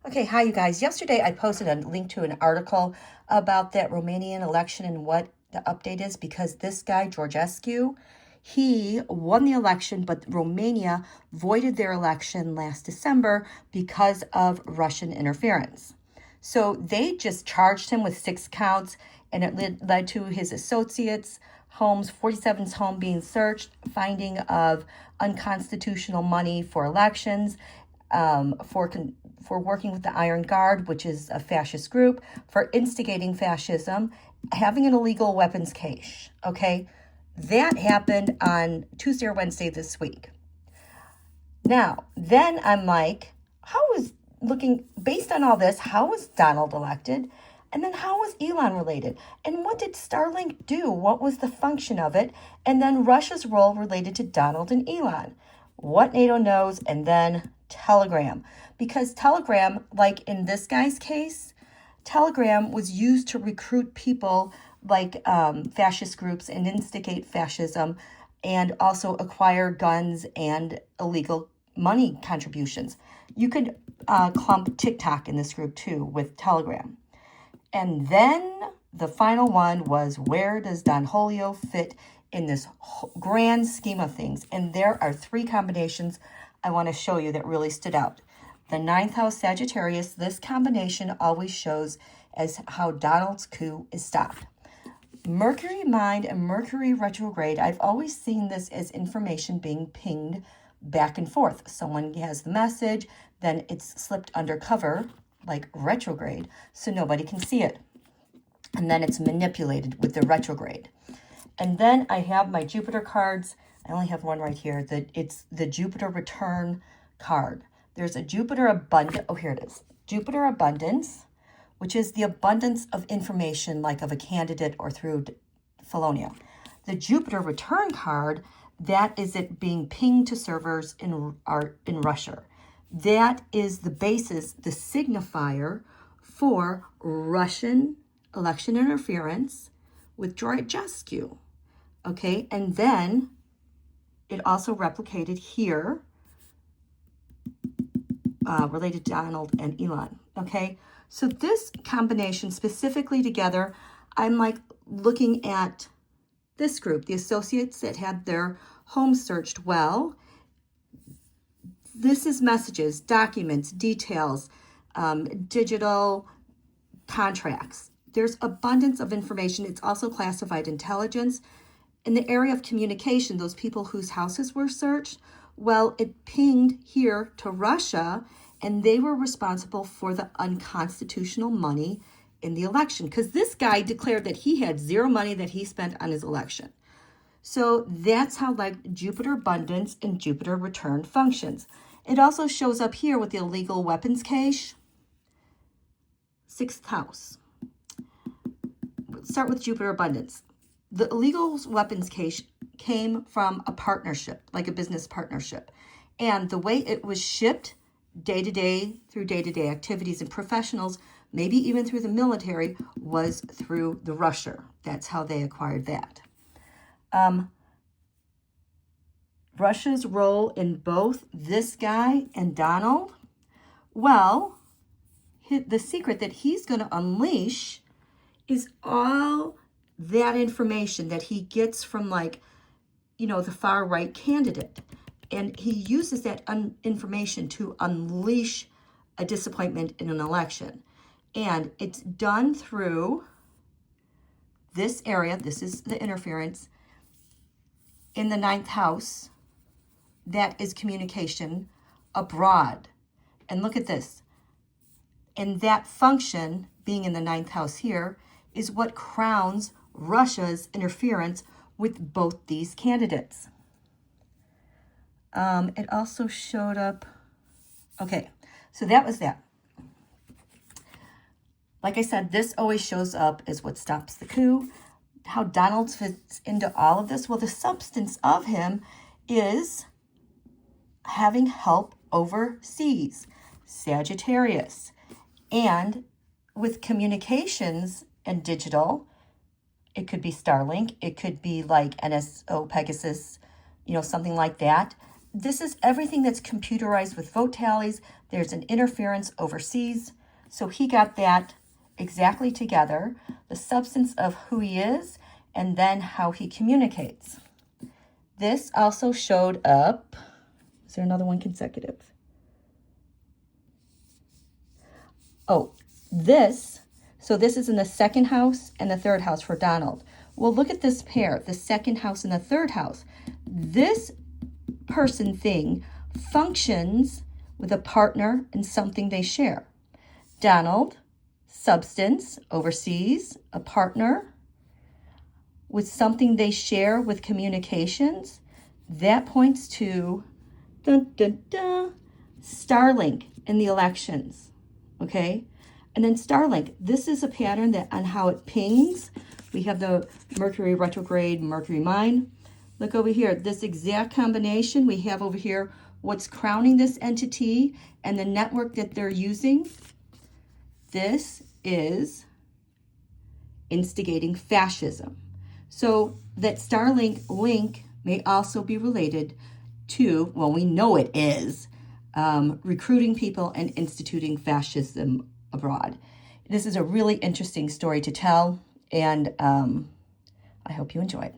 Okay, hi you guys. Yesterday I posted a link to an article about that Romanian election and what the update is because this guy, Georgescu, he won the election, but Romania voided their election last December because of Russian interference. So they just charged him with 6 counts, and it led to his associates' homes, 47's home being searched, finding of unconstitutional money for elections, for working with the Iron Guard, which is a fascist group, for instigating fascism, having an illegal weapons cache. Okay, that happened on Tuesday or Wednesday this week. Now, then I'm like, based on all this, how was Donald elected? And then how was Elon related? And what did Starlink do? What was the function of it? And then Russia's role related to Donald and Elon. What NATO knows, and then Telegram. Because Telegram, like in this guy's case, Telegram was used to recruit people like fascist groups and instigate fascism and also acquire guns and illegal money contributions. You could clump TikTok in this group too with Telegram. And then the final one was, where does Don Julio fit in this grand scheme of things? And there are 3 combinations I want to show you that really stood out. The 9th house Sagittarius, this combination always shows as how Donald's coup is stopped. Mercury mind and Mercury retrograde, I've always seen this as information being pinged back and forth. Someone has the message, then it's slipped undercover, like retrograde, so nobody can see it. And then it's manipulated with the retrograde. And then I have my Jupiter cards. I only have one right here. It's the Jupiter return card. There's a Jupiter abundance. Oh, here it is. Jupiter abundance, which is the abundance of information, like of a candidate or through Felonia. The Jupiter return card, that is it being pinged to servers in Russia. That is the basis, the signifier for Russian election interference with Georgescu. Okay, and then it also replicated here, related to Donald and Elon. Okay, so this combination specifically together, I'm like looking at this group, the associates that had their homes searched. Well, this is messages, documents, details, digital contracts. There's abundance of information. It's also classified intelligence. In the area of communication, those people whose houses were searched, well, it pinged here to Russia, and they were responsible for the unconstitutional money in the election, because this guy declared that he had 0 money that he spent on his election. So that's how like Jupiter abundance and Jupiter return functions. It also shows up here with the illegal weapons cache, 6th house. Let's start with Jupiter abundance. The illegal weapons cache came from a partnership, like a business partnership. And the way it was shipped day to day through day-to-day activities and professionals, maybe even through the military, was through the Russia. That's how they acquired that. Russia's role in both this guy and Donald, well, the secret that he's going to unleash is all that information that he gets from, like, the far right candidate. And he uses that information to unleash a disappointment in an election. And it's done through this area. This is the interference in the 9th house. That is communication abroad. And look at this. And that function, being in the 9th house here, is what crowns Russia's interference with both these candidates. It also showed up. Okay, so that was that. Like I said, this always shows up as what stops the coup. How Donald fits into all of this? Well, the substance of him is having help overseas, Sagittarius. And with communications and digital, it could be Starlink, it could be like NSO Pegasus, something like that. This is everything that's computerized with vote tallies, There's an interference overseas. So he got that exactly together, the substance of who he is and then how he communicates. This also showed up. Is there another one consecutive? Oh, this. So this is in the second house and the third house for Donald. Well, look at this pair, the second house and the third house. This person thing functions with a partner and something they share. Donald, substance, overseas, a partner with something they share with communications. That points to dun, dun, dun, Starlink in the elections, okay? And then Starlink, this is a pattern that on how it pings. We have the Mercury retrograde, Mercury mine. Look over here, this exact combination we have over here, what's crowning this entity and the network that they're using. This is instigating fascism. So that Starlink link may also be related to, well, we know it is, recruiting people and instituting fascism abroad. This is a really interesting story to tell, and I hope you enjoy it.